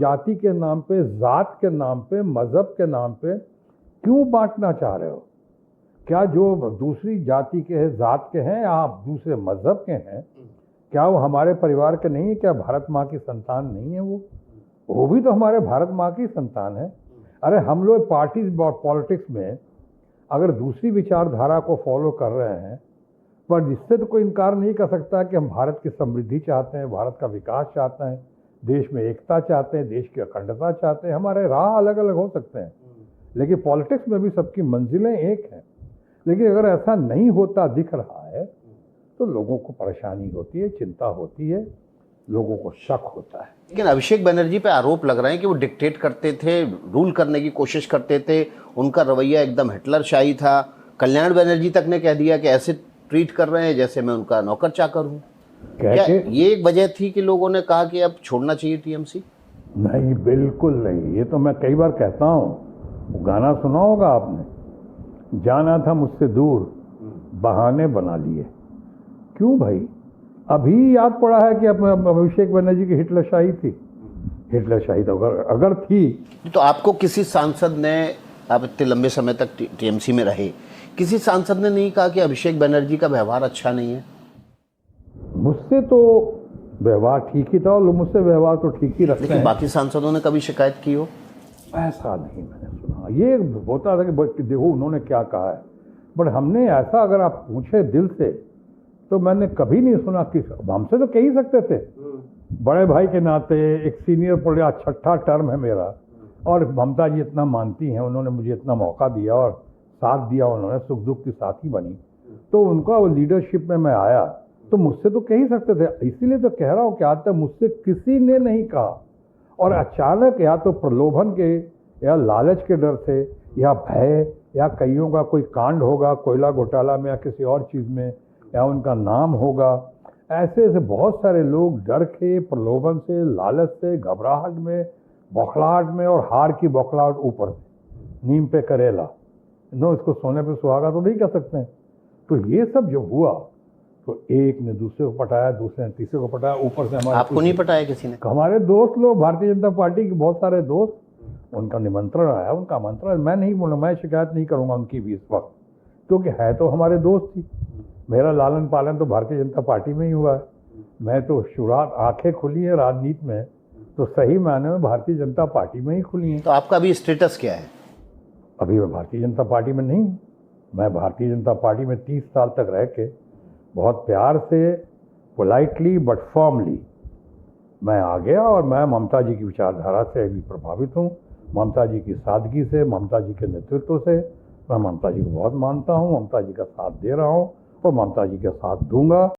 जाति के नाम पे, जात के नाम पे, मजहब के नाम पे क्यों बांटना चाह रहे हो? क्या जो दूसरी जाति के हैं, जात के हैं या आप दूसरे मजहब के हैं, क्या वो हमारे परिवार के नहीं है? क्या भारत माँ की संतान नहीं है? वो भी तो हमारे भारत माँ की संतान है। अरे हम लोग पार्टी पॉलिटिक्स में अगर दूसरी विचारधारा को फॉलो कर रहे हैं, पर इससे तो कोई इनकार नहीं कर सकता कि हम भारत की समृद्धि चाहते हैं, भारत का विकास चाहते हैं, देश में एकता चाहते हैं, देश की अखंडता चाहते हैं। हमारे राह अलग अलग हो सकते हैं, लेकिन पॉलिटिक्स में भी सबकी मंजिलें एक हैं। लेकिन अगर ऐसा नहीं होता दिख रहा है तो लोगों को परेशानी होती है, चिंता होती है, लोगों को शक होता है। लेकिन अभिषेक बनर्जी पे आरोप लग रहे हैं कि वो डिक्टेट करते थे, रूल करने की कोशिश करते थे, उनका रवैया एकदम हिटलरशाही था। कल्याण बनर्जी तक ने कह दिया कि ऐसे ट्रीट कर रहे हैं जैसे मैं उनका नौकर चाकर हूँ। क्या ये एक वजह थी कि लोगों ने कहा कि अब छोड़ना चाहिए टीएमसी? नहीं, बिल्कुल नहीं। ये तो मैं कई बार कहता हूँ। वो गाना सुना होगा आपने, जाना था मुझसे दूर, बहाने बना लिए। क्यों भाई? अभी याद पड़ा है कि अभिषेक बनर्जी की हिटलरशाही थी। हिटलरशाही तो अगर थी तो आपको किसी सांसद ने, आप इतने लंबे समय तक टीएमसी में रहे, किसी सांसद ने नहीं कहा कि अभिषेक बनर्जी का व्यवहार अच्छा नहीं है? मुझसे तो व्यवहार ठीक ही था और मुझसे व्यवहार तो ठीक ही रखते हैं। लेकिन बाकी सांसदों ने कभी शिकायत की हो? ऐसा नहीं मैंने सुना। ये होता था कि देखो उन्होंने क्या कहा है, बट हमने ऐसा अगर आप पूछे दिल से तो मैंने कभी नहीं सुना कि हमसे तो कह ही सकते थे। बड़े भाई के नाते एक सीनियर पढ़ा, छठा टर्म है मेरा, और ममता जी इतना मानती हैं, उन्होंने मुझे इतना मौका दिया और साथ दिया, उन्होंने सुख दुख की साथी बनी, तो उनका वो लीडरशिप में मैं आया, तो मुझसे तो कह ही सकते थे। इसीलिए तो कह रहा हूँ कि आज तक मुझसे किसी ने नहीं कहा। और अचानक या तो प्रलोभन के या लालच के डर से या भय या कईयों का कोई कांड होगा कोयला घोटाला में या किसी और चीज़ में, या उनका नाम होगा, ऐसे ऐसे बहुत सारे लोग डर के, प्रलोभन से, लालच से, घबराहट में, बौखलाहट में, और हार की बौखलाहट ऊपर से, नीम पे करेला, नो इसको सोने पे सुहागा तो नहीं कह सकते हैं। तो ये सब जो हुआ तो एक ने दूसरे को पटाया, दूसरे ने तीसरे को पटाया, ऊपर से हमारे आपको नहीं पटाया किसी ने? हमारे दोस्त लोग, भारतीय जनता पार्टी के बहुत सारे दोस्त, उनका निमंत्रण आया, उनका आमंत्रण, मैं नहीं बोलूँ, मैं शिकायत नहीं करूँगा उनकी भी इस वक्त, क्योंकि है तो हमारे दोस्त ही। मेरा लालन पालन तो भारतीय जनता पार्टी में ही हुआ है। मैं तो शुरुआत, आंखें खुली है राजनीति में तो सही मायने में भारतीय जनता पार्टी में ही खुली हैं। तो आपका अभी स्टेटस क्या है? अभी मैं भारतीय जनता पार्टी में नहीं हूँ। मैं भारतीय जनता पार्टी में 30 साल तक रह के बहुत प्यार से, पोलाइटली बट फर्मली मैं आ गया, और मैं ममता जी की विचारधारा से भी प्रभावित हूँ, ममता जी की सादगी से, ममता जी के नेतृत्व से। मैं ममता जी को बहुत मानता हूँ, ममता जी का साथ दे रहा हूँ और ममता जी का साथ दूंगा।